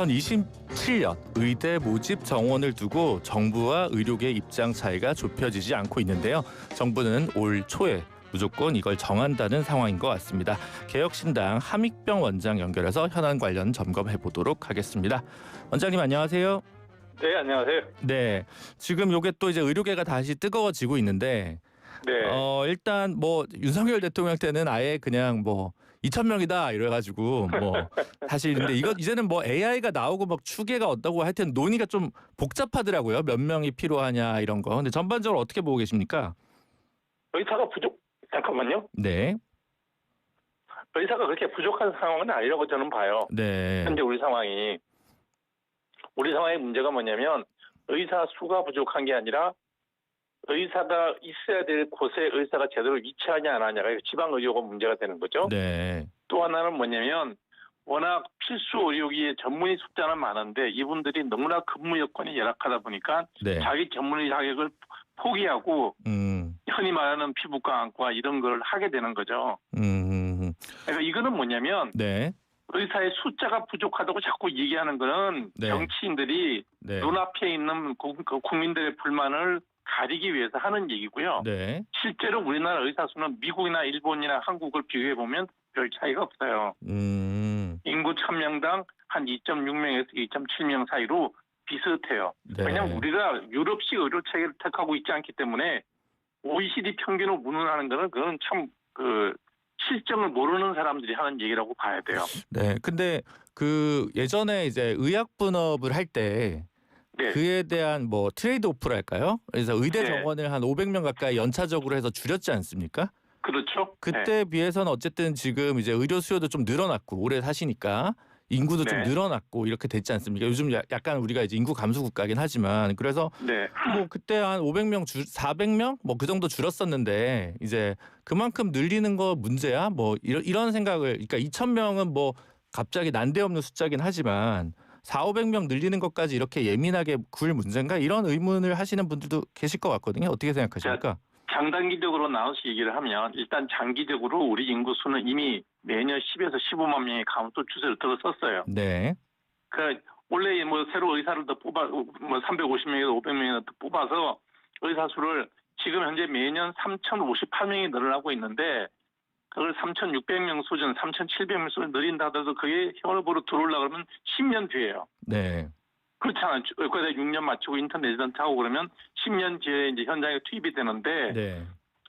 2027년 의대 모집 정원을 두고 정부와 의료계 입장 차이가 좁혀지지 않고 있는데요. 정부는 올 초에 무조건 이걸 정한다는 상황인 것 같습니다. 개혁신당 함익병 원장 연결해서 현안 관련 점검해 보도록 하겠습니다. 원장님 안녕하세요. 네, 안녕하세요. 네, 지금 요게 또 이제 의료계가 다시 뜨거워지고 있는데, 네. 일단 뭐 윤석열 대통령 때는 아예 그냥 뭐 2,000명이다 이래가지고 뭐 사실 근데 이거 이제는 뭐 AI가 나오고 막 추계가 어떠고 하여튼 논의가 좀 복잡하더라고요. 몇 명이 필요하냐 이런 거. 근데 전반적으로 어떻게 보고 계십니까? 의사가 잠깐만요. 네. 의사가 그렇게 부족한 상황은 아니라고 저는 봐요. 네. 현재 우리 상황의 문제가 뭐냐면 의사 수가 부족한 게 아니라 의사가 있어야 될 곳에 의사가 제대로 위치하냐 안 하냐가 지방 의료가 문제가 되는 거죠. 네. 또 하나는 뭐냐면 워낙 필수 의료기의 전문의 숫자는 많은데 이분들이 너무나 근무 여건이 열악하다 보니까 네. 자기 전문의 자격을 포기하고 흔히 말하는 피부과, 안과 이런 걸 하게 되는 거죠. 그러니까 이거는 뭐냐면 네. 의사의 숫자가 부족하다고 자꾸 얘기하는 거는 네. 정치인들이 네. 눈앞에 있는 국민들의 불만을 가리기 위해서 하는 얘기고요. 네. 실제로 우리나라 의사 수는 미국이나 일본이나 한국을 비교해 보면 별 차이가 없어요. 인구 1,000명당 한 2.6명에서 2.7명 사이로 비슷해요. 네. 왜냐하면 우리가 유럽식 의료 체계를 택하고 있지 않기 때문에 OECD 평균을 무능하는 거는 그건 참 실정을 모르는 사람들이 하는 얘기라고 봐야 돼요. 네. 근데 그 예전에 이제 의학 분업을 할 때 네. 그에 대한 뭐 트레이드 오프랄까요? 그래서 의대 네. 정원을 한 500명 가까이 연차적으로 해서 줄였지 않습니까? 그렇죠. 그때 비해서는 어쨌든 지금 이제 의료 수요도 좀 늘어났고 오래 사시니까 인구도 좀 네. 늘어났고 이렇게 됐지 않습니까? 요즘 약간 우리가 이제 인구 감소 국가긴 하지만 그래서 네. 뭐 그때 한 500명 400명 뭐 그 정도 줄었었는데 이제 그만큼 늘리는 거 문제야? 뭐 이런 생각을 그러니까 2,000명은 뭐 갑자기 난데없는 숫자긴 하지만 400~500명 늘리는 것까지 이렇게 예민하게 굴 문제인가? 이런 의문을 하시는 분들도 계실 것 같거든요. 어떻게 생각하십니까? 장단기적으로 나눠서 얘기를 하면 일단 장기적으로 우리 인구 수는 이미 매년 10에서 15만 명의 감소 추세를 들어섰어요. 네. 원래 뭐 새로 의사를 더 뽑아 뭐 350명에서 500명이나 더 뽑아서 의사 수를 지금 현재 매년 3,058명이 늘어나고 있는데 그걸 3,600명 수준, 3,700명 수준 늘린다 하더라도 그게 현업으로 들어오려고 그러면 10년 뒤에요. 네. 그렇잖아요. 의과대 6년 마치고 인턴 레지던트 하고 그러면 10년 뒤에 이제 현장에 투입이 되는데 네.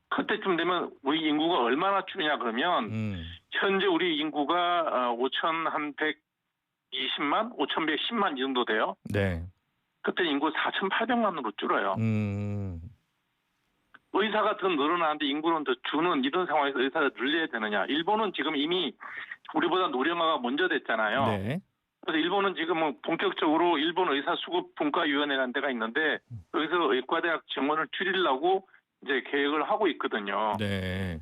그때쯤 되면 우리 인구가 얼마나 줄냐 그러면 현재 우리 인구가 5,120만, 5,110만 이 정도 돼요. 네. 그때 인구 4,800만으로 줄어요. 의사가 더 늘어나는데 인구는 더 주는 이런 상황에서 의사가 늘려야 되느냐. 일본은 지금 이미 우리보다 노령화가 먼저 됐잖아요. 네. 그래서 일본은 지금 뭐 본격적으로 일본 의사수급 분과위원회라는 데가 있는데 여기서 의과대학 정원을 줄이려고 이제 계획을 하고 있거든요. 네.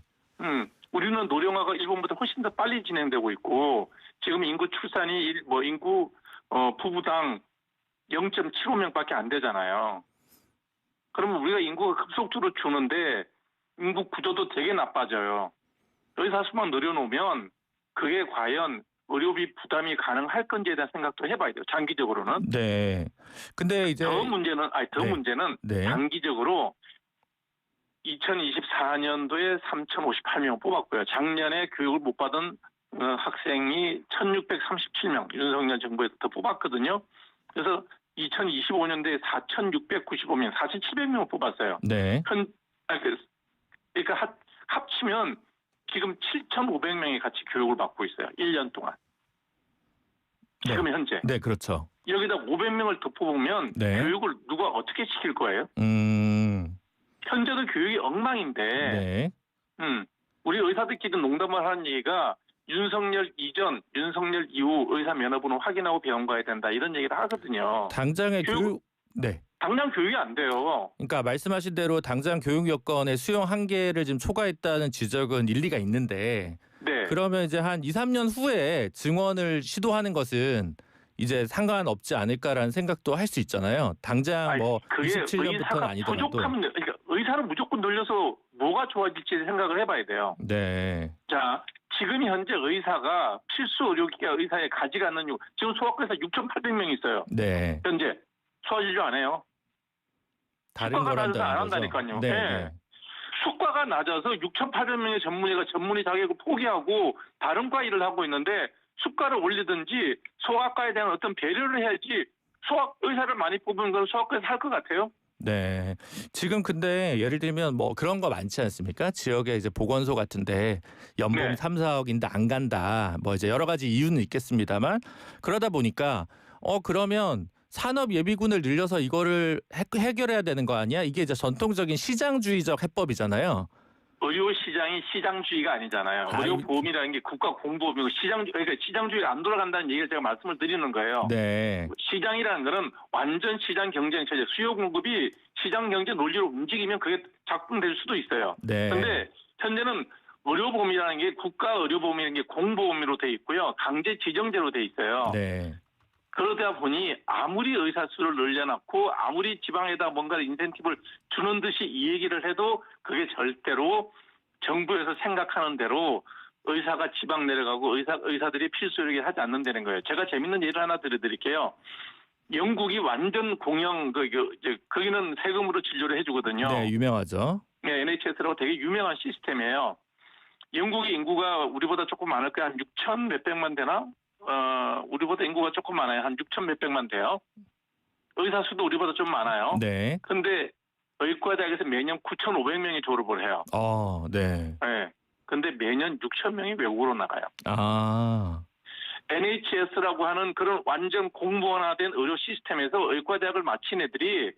우리는 노령화가 일본보다 훨씬 더 빨리 진행되고 있고 지금 인구 출산이 인구 부부당 0.75명밖에 안 되잖아요. 그러면 우리가 인구가 급속도로 주는데 인구 구조도 되게 나빠져요. 의사 수만 늘려놓으면 그게 과연 의료비 부담이 가능할 건지에 대한 생각도 해봐야 돼요. 장기적으로는. 네. 근데 이제 문제는 네. 단기적으로 2024년도에 3,058명 뽑았고요. 작년에 교육을 못 받은 학생이 1,637명 윤석열 정부에서 더 뽑았거든요. 그래서 2025년도에 4,695명, 4,700명을 뽑았어요. 네. 그러니까 합치면 지금 7,500명이 같이 교육을 받고 있어요. 1년 동안. 지금 현재. 네, 그렇죠. 여기다 500명을 더 뽑으면 네. 교육을 누가 어떻게 시킬 거예요? 현재도 교육이 엉망인데 네. 우리 의사들끼리 농담을 하는 얘기가 윤석열 이전, 윤석열 이후 의사 면허번호 확인하고 병원 가야 된다 이런 얘기를 하거든요. 당장의 교육 네. 당장 교육이 안 돼요. 그러니까 말씀하신 대로 당장 교육 여건의 수용 한계를 지금 초과했다는 지적은 일리가 있는데 네. 그러면 이제 한 2~3년 후에 증원을 시도하는 것은 이제 상관없지 않을까라는 생각도 할 수 있잖아요. 당장 뭐 27년부터는 아니더라도. 그러니까 의사를 무조건 늘려서 뭐가 좋아질지 생각을 해봐야 돼요. 네. 자, 지금 현재 의사가 필수 의료기관 의사에 가지가 않는 이유, 지금 소아과 의사 6,800명 있어요. 네. 현재 소아진료 안 해요. 다른 수가가 걸 낮아서 안 한다는 거죠. 한다니까요. 네, 예. 네. 수가가 낮아서 6,800명의 전문의가 전문의 자격을 포기하고 다른 과 일을 하고 있는데 수가를 올리든지 소아과에 대한 어떤 배려를 해야지 의사를 많이 뽑은 건 소아과에서 할 것 같아요. 네. 지금 근데 예를 들면 뭐 그런 거 많지 않습니까? 지역에 이제 보건소 같은데 연봉 네. 3, 4억인데 안 간다. 뭐 이제 여러 가지 이유는 있겠습니다만 그러다 보니까 그러면 산업 예비군을 늘려서 이거를 해결해야 되는 거 아니야? 이게 이제 전통적인 시장주의적 해법이잖아요. 의료 시장이 시장주의가 아니잖아요. 아, 의료보험이라는 게 국가공보험이고 그러니까 시장주의가 안 돌아간다는 얘기를 제가 말씀을 드리는 거예요. 네. 시장이라는 거는 완전 시장 경쟁 체제, 수요 공급이 시장 경제 논리로 움직이면 그게 작동될 수도 있어요. 네. 그런데 현재는 의료보험이라는 게 국가 의료보험이라는 게 공보험으로 돼 있고요. 강제 지정제로 돼 있어요. 네. 그러다 보니 아무리 의사 수를 늘려놨고 아무리 지방에다 뭔가 인센티브를 주는 듯이 이 얘기를 해도 그게 절대로 정부에서 생각하는 대로 의사가 지방 내려가고 의사들이 필수 의료를 하지 않는다는 거예요. 제가 재밌는 예를 하나 들려드릴게요. 영국이 완전 공영 거기는 세금으로 진료를 해주거든요. 네, 유명하죠. 네, NHS라고 되게 유명한 시스템이에요. 영국의 인구가 우리보다 조금 많을 거예요. 한 6천 몇백만 되나? 우리보다 인구가 조금 많아요. 한 6천 몇백만 돼요. 의사 수도 우리보다 좀 많아요. 네. 근데 의과대학에서 매년 9,500명이 졸업을 해요. 네. 네. 근데 매년 6,000명이 외국으로 나가요. 아. NHS라고 하는 그런 완전 공무원화된 의료 시스템에서 의과대학을 마친 애들이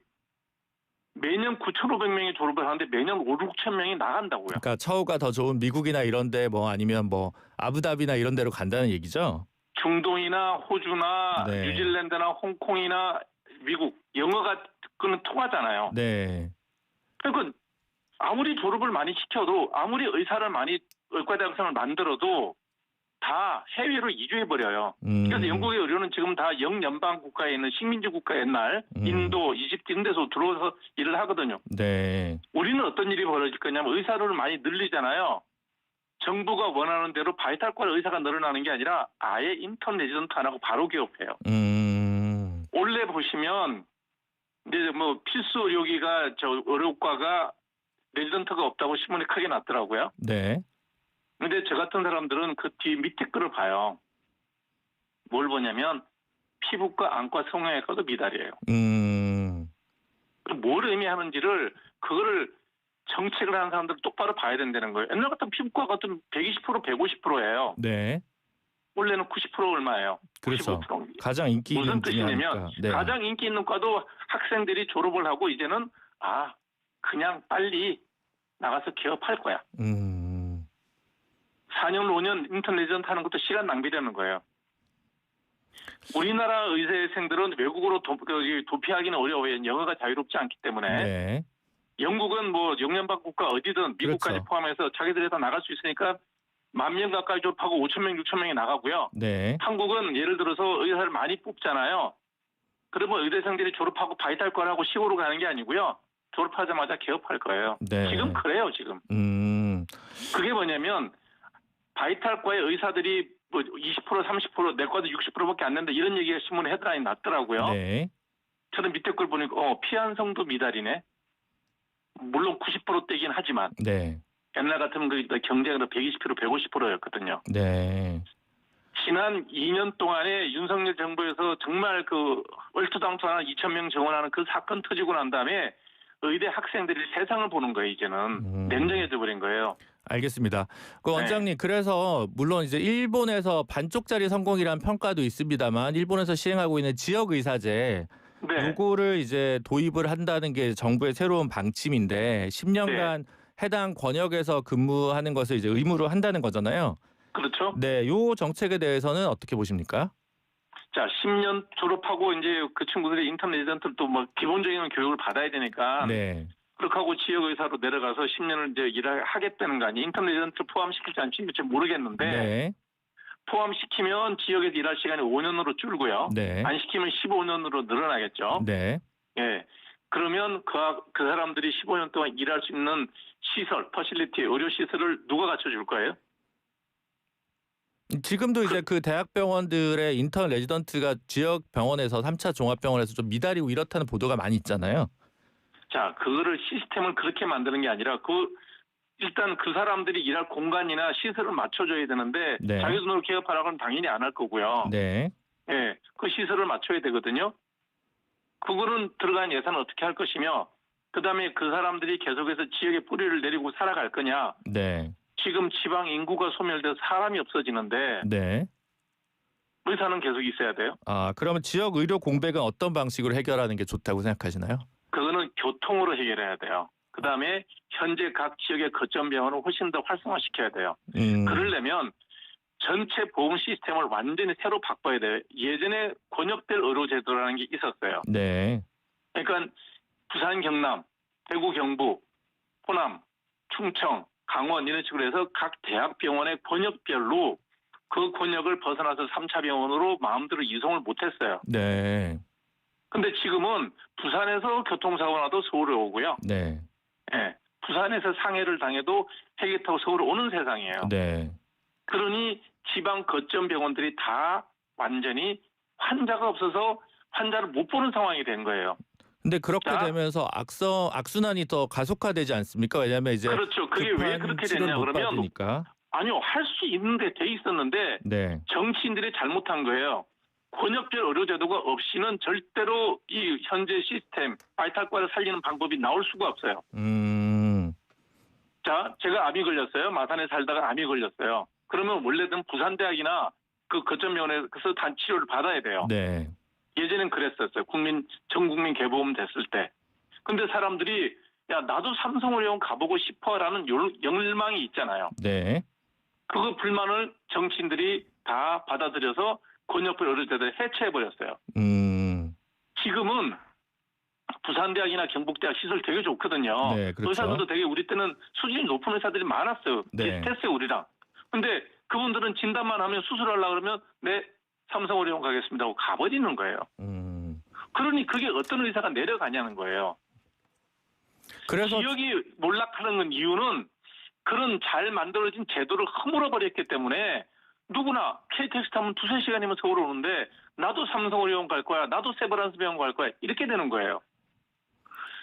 매년 9,500명이 졸업을 하는데 매년 5, 6천 명이 나간다고요. 그러니까 처우가 더 좋은 미국이나 이런데 뭐 아니면 뭐 아부다비나 이런 데로 간다는 얘기죠. 중동이나 호주나 네. 뉴질랜드나 홍콩이나 미국 영어가 그는 통하잖아요. 네. 그러니까 아무리 졸업을 많이 시켜도 아무리 의사를 많이 의과대학생을 만들어도 다 해외로 이주해버려요. 그래서 영국의 의료는 지금 다 영연방 국가에 있는 식민지 국가 옛날 인도, 이집트 이런 데서 들어와서 일을 하거든요. 네. 우리는 어떤 일이 벌어질 거냐면 의사를 많이 늘리잖아요. 정부가 원하는 대로 바이탈과 의사가 늘어나는 게 아니라 아예 인턴 레지던트 안 하고 바로 개업해요. 원래 보시면 이제 뭐 필수 의료기가 의료과가 레지던트가 없다고 신문에 크게 났더라고요. 네. 근데 저 같은 사람들은 그 뒤 밑에 거를 봐요. 뭘 보냐면 피부과, 안과, 성형외과도 미달이에요. 뭘 의미하는지를 그거를 정책을 하는 사람들은 똑바로 봐야 된다는 거예요. 옛날 같은 피부과 같은 120%, 150%예요. 네. 원래는 90% 얼마예요? 그렇죠. 95%. 가장 인기 있는 무슨 뜻이냐면 네. 가장 인기 있는 과도 학생들이 졸업을 하고 이제는 그냥 빨리 나가서 개업할 거야. 4년, 5년 인턴 레지던트 하는 것도 시간 낭비되는 거예요. 우리나라 의대생들은 외국으로 도피하기는 어려워요. 영어가 자유롭지 않기 때문에. 네. 영국은 뭐 영연방 국가 어디든 미국까지 그렇죠. 포함해서 자기들이 다 나갈 수 있으니까 10,000명 가까이 졸업하고 5,000명, 6,000명이 나가고요. 네. 한국은 예를 들어서 의사를 많이 뽑잖아요. 그러면 의대생들이 졸업하고 바이탈과를 하고 시골로 가는 게 아니고요. 졸업하자마자 개업할 거예요. 네. 지금 그래요, 지금. 그게 뭐냐면 바이탈과의 의사들이 뭐 20%, 30%, 내 과도 60%밖에 안 된다 이런 얘기가 신문에 헤드라인 났더라고요. 네. 저는 밑에 걸 보니까 피한성도 미달이네. 물론 90%대긴 하지만 네. 옛날 같으면 그 경쟁으로 120%, 150%였거든요. 네. 지난 2년 동안에 윤석열 정부에서 정말 그 얼토당토하는 2,000명 정원하는 그 사건 터지고 난 다음에 의대 학생들이 세상을 보는 거예요. 이제는 냉정해져 버린 거예요. 알겠습니다. 그 원장님 그래서 물론 이제 일본에서 반쪽짜리 성공이라는 평가도 있습니다만 일본에서 시행하고 있는 지역 의사제 네. 요거를 이제 도입을 한다는 게 정부의 새로운 방침인데 10년간 해당 권역에서 근무하는 것을 이제 의무로 한다는 거잖아요. 그렇죠. 네, 요 정책에 대해서는 어떻게 보십니까? 자, 10년 졸업하고 이제 그 친구들이 인턴 레지던트를 또 뭐 기본적인 교육을 받아야 되니까 네. 그렇게 하고 지역 의사로 내려가서 10년을 이제 일을 하겠다는 거 아니에요. 인턴 레지던트 포함시킬지 안 시킬지 모르겠는데 네. 포함시키면 지역에서 일할 시간이 5년으로 줄고요. 네. 안 시키면 15년으로 늘어나겠죠. 네. 예. 그러면 그 사람들이 15년 동안 일할 수 있는 시설, 퍼실리티, 의료 시설을 누가 갖춰줄 거예요? 지금도 이제 그 대학병원들의 인턴 레지던트가 지역 병원에서 3차 종합병원에서 좀 미달이고 이렇다는 보도가 많이 있잖아요. 자, 그거를 시스템을 그렇게 만드는 게 아니라 일단 그 사람들이 일할 공간이나 시설을 맞춰줘야 되는데 네. 자기 돈으로 개업하라고는 당연히 안 할 거고요. 네. 예, 그 시설을 맞춰야 되거든요. 그거는 들어간 예산을 어떻게 할 것이며 그다음에 그 사람들이 계속해서 지역에 뿌리를 내리고 살아갈 거냐. 네. 지금 지방 인구가 소멸돼서 사람이 없어지는데 네. 의사는 계속 있어야 돼요. 아, 그러면 지역 의료 공백은 어떤 방식으로 해결하는 게 좋다고 생각하시나요? 그거는 교통으로 해결해야 돼요. 그다음에 현재 각 지역의 거점 병원을 훨씬 더 활성화시켜야 돼요. 그러려면 전체 보험 시스템을 완전히 새로 바꿔야 돼요. 예전에 권역별 의료제도라는 게 있었어요. 네. 그러니까 부산, 경남, 대구, 경북, 호남, 충청, 강원 이런 식으로 해서 각 대학병원의 권역별로 그 권역을 벗어나서 3차 병원으로 마음대로 이송을 못했어요. 네. 근데 지금은 부산에서 교통사고 나도 서울에 오고요. 네. 예, 부산에서 상해를 당해도 헬기 타고 서울 오는 세상이에요. 네. 그러니 지방 거점 병원들이 다 완전히 환자가 없어서 환자를 못 보는 상황이 된 거예요. 근데 그렇게 자, 되면서 악순환이 더 가속화되지 않습니까? 왜냐하면 이제 그렇죠. 그게 왜 급한 그렇게 치료를 됐냐 못 그러면 받으니까. 아니요, 할 수 있는데 돼 있었는데 네. 정치인들이 잘못한 거예요. 권역별 의료제도가 없이는 절대로 이 현재 시스템 바이탈과를 살리는 방법이 나올 수가 없어요. 자, 제가 암이 걸렸어요. 마산에 살다가 암이 걸렸어요. 그러면 원래는 부산대학이나 그 거점병원에서 단 치료를 받아야 돼요. 네. 예전엔 그랬었어요. 전 국민 개보험 됐을 때. 근데 사람들이 야, 나도 삼성의료원 가보고 싶어라는 열망이 있잖아요. 네. 그거 불만을 정치인들이 다 받아들여서 권역별 의료제도를 해체해버렸어요. 지금은 부산대학이나 경북대학 시설 되게 좋거든요. 네, 그렇죠. 의사들도 되게 우리 때는 수준이 높은 의사들이 많았어요. 네. 비슷했어요, 우리랑. 근데 그분들은 진단만 하면 수술하려고 그러면 네, 삼성의료원 가겠습니다 하고 가버리는 거예요. 그러니 그게 어떤 의사가 내려가냐는 거예요. 그래서 지역이 몰락하는 이유는 그런 잘 만들어진 제도를 허물어버렸기 때문에 누구나 KTX 타면 2-3시간이면 서울 오는데 나도 삼성의료원 갈 거야. 나도 세브란스 병원 갈 거야. 이렇게 되는 거예요.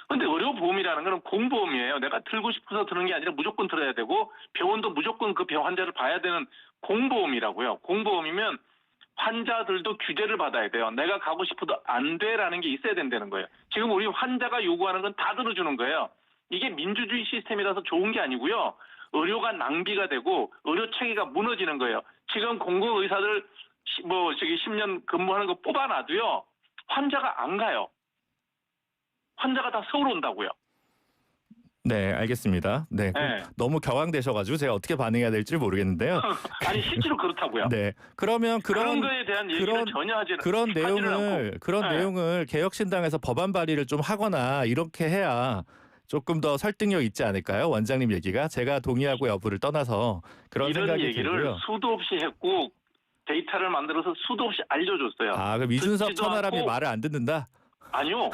근데 의료보험이라는 거는 공보험이에요. 내가 들고 싶어서 드는 게 아니라 무조건 들어야 되고 병원도 무조건 그 병 환자를 봐야 되는 공보험이라고요. 공보험이면 환자들도 규제를 받아야 돼요. 내가 가고 싶어도 안 돼라는 게 있어야 된다는 거예요. 지금 우리 환자가 요구하는 건 다 들어주는 거예요. 이게 민주주의 시스템이라서 좋은 게 아니고요. 의료가 낭비가 되고 의료 체계가 무너지는 거예요. 지금 공공의사들 10년 근무하는 거 뽑아놔도요. 환자가 안 가요. 환자가 다 서울 온다고요. 네, 알겠습니다. 네, 네. 너무 격앙되셔가지고 제가 어떻게 반응해야 될지 모르겠는데요. 아니 실제로 그렇다고요. 네, 그러면 그런 거에 대한 얘기를 전혀 하지는 그런 네. 내용을 개혁신당에서 법안 발의를 좀 하거나 이렇게 해야 조금 더 설득력 있지 않을까요? 원장님 얘기가 제가 동의하고 여부를 떠나서 그런 이런 생각이 얘기를 들고요. 수도 없이 했고 데이터를 만들어서 수도 없이 알려줬어요. 아, 그럼 이준석 듣지도 천하람이 않고, 말을 안 듣는다? 아니요.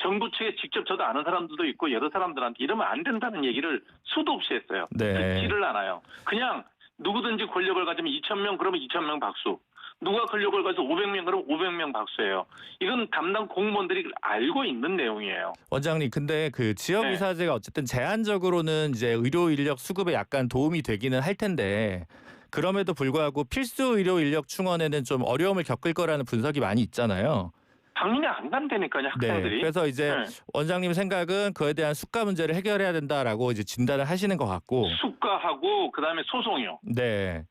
정부 측에 직접 저도 아는 사람들도 있고 여러 사람들한테 이러면 안 된다는 얘기를 수도 없이 했어요. 네. 듣지를 않아요. 그냥 누구든지 권력을 가지면 2,000명 그러면 2,000명 박수. 누가 권력을 가지고 500명 그러면 500명 박수예요. 이건 담당 공무원들이 알고 있는 내용이에요. 원장님, 근데 그 지역 네. 의사제가 어쨌든 제한적으로는 이제 의료 인력 수급에 약간 도움이 되기는 할 텐데 그럼에도 불구하고 필수 의료 인력 충원에는 좀 어려움을 겪을 거라는 분석이 많이 있잖아요. 당연히 안 간다니까요, 학생들이. 네, 그래서 이제 네. 원장님 생각은 그에 대한 수가 문제를 해결해야 된다라고 이제 진단을 하시는 것 같고. 수가하고 그다음에 소송이요. 네.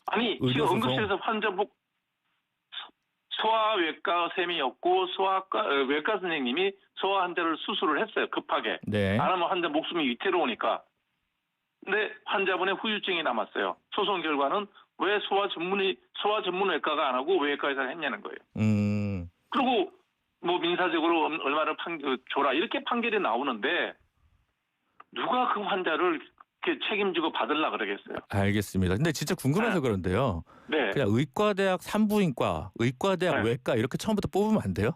아니 지금 의료 소송. 응급실에서 환자 소아외과 쌤이었고 외과 선생님이 소아 환자를 수술을 했어요. 급하게. 네. 안 하면 환자 목숨이 위태로우니까. 근데 환자분의 후유증이 남았어요. 소송 결과는 왜 소아 전문 외과가 안 하고 외과에서 했냐는 거예요. 그리고 민사적으로 얼마를 줘라 이렇게 판결이 나오는데 누가 그 환자를 이렇게 책임지고 받으려 그러겠어요. 알겠습니다. 근데 진짜 궁금해서 네. 그런데요. 네. 그냥 의과대학 산부인과, 의과대학 네. 외과 이렇게 처음부터 뽑으면 안 돼요?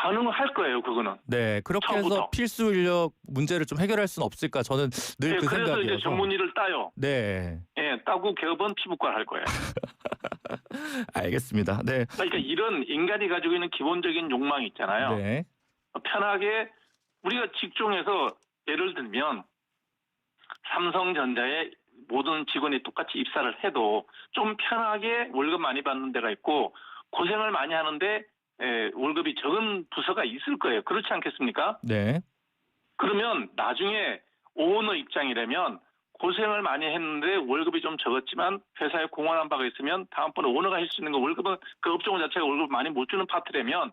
가능할 거예요, 그거는. 네, 그렇게 해서 처음부터. 필수 인력 문제를 좀 해결할 수는 없을까? 저는 늘 예, 그 그래서 이제 생각이어서. 전문의를 따요. 네, 예, 따고 개업은 피부과를 할 거예요. 알겠습니다. 네, 그러니까 이런 인간이 가지고 있는 기본적인 욕망이 있잖아요. 네, 편하게 우리가 직종에서 예를 들면 삼성전자의 모든 직원이 똑같이 입사를 해도 좀 편하게 월급 많이 받는 데가 있고 고생을 많이 하는데 월급이 적은 부서가 있을 거예요. 그렇지 않겠습니까? 네, 그러면 나중에 오너 입장이라면 고생을 많이 했는데 월급이 좀 적었지만 회사에 공헌한 바가 있으면 다음번에 오너가 할 수 있는 거 월급은 그 업종 자체가 월급 많이 못 주는 파트라면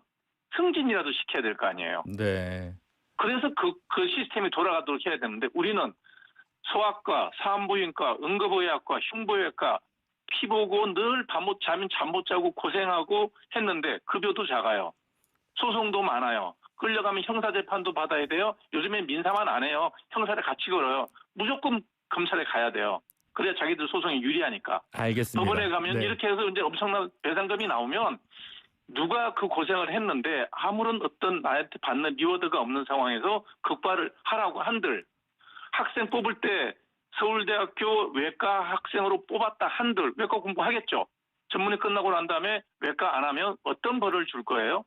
승진이라도 시켜야 될 거 아니에요. 네, 그래서 그 시스템이 돌아가도록 해야 되는데 우리는 소아과, 산부인과, 응급의학과, 흉부외과, 피보고 늘 잠 못 자고 고생하고 했는데 급여도 작아요. 소송도 많아요. 끌려가면 형사재판도 받아야 돼요. 요즘엔 민사만 안 해요. 형사를 같이 걸어요. 무조건 검찰에 가야 돼요. 그래야 자기들 소송이 유리하니까. 알겠습니다. 법원에 가면 네. 이렇게 해서 이제 엄청난 배상금이 나오면 누가 그 고생을 했는데 아무런 어떤 나한테 받는 리워드가 없는 상황에서 급발을 하라고 한들 학생 뽑을 때 서울대학교 외과 학생으로 뽑았다 한들 외과 공부하겠죠. 전문의 끝나고 난 다음에 외과 안 하면 어떤 벌을 줄 거예요?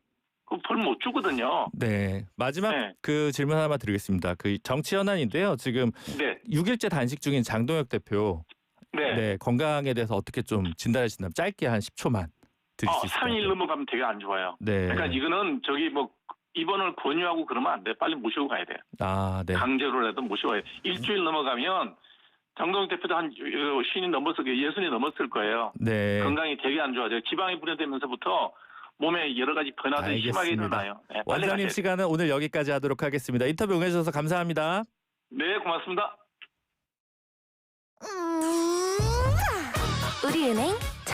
그 벌 못 주거든요. 네, 마지막 네. 그 질문 하나만 드리겠습니다. 그 정치 현안인데요. 지금 네. 6일째 단식 중인 장동혁 대표, 네. 네, 건강에 대해서 어떻게 좀 진단하신다면 짧게 한 10초만 드릴 수 있을 것 3일 같아요. 넘어가면 되게 안 좋아요. 네, 그러니까 이거는 입원을 권유하고 그러면 안 돼. 빨리 모시고 가야 돼요. 아, 네, 강제로라도 모시고 가야 돼. 일주일 넘어가면 장동혁 대표도 한 50이 넘었을 거예요. 60이 넘었을 거예요. 네, 건강이 되게 안 좋아져요. 지방이 분해되면서부터 몸에 여러 가지 변화들이 심하게 알겠습니다. 일어나요. 네, 빨리 원장님 가셔야 돼요. 시간은 오늘 여기까지 하도록 하겠습니다. 인터뷰 응해주셔서 감사합니다. 네, 고맙습니다. 우리은행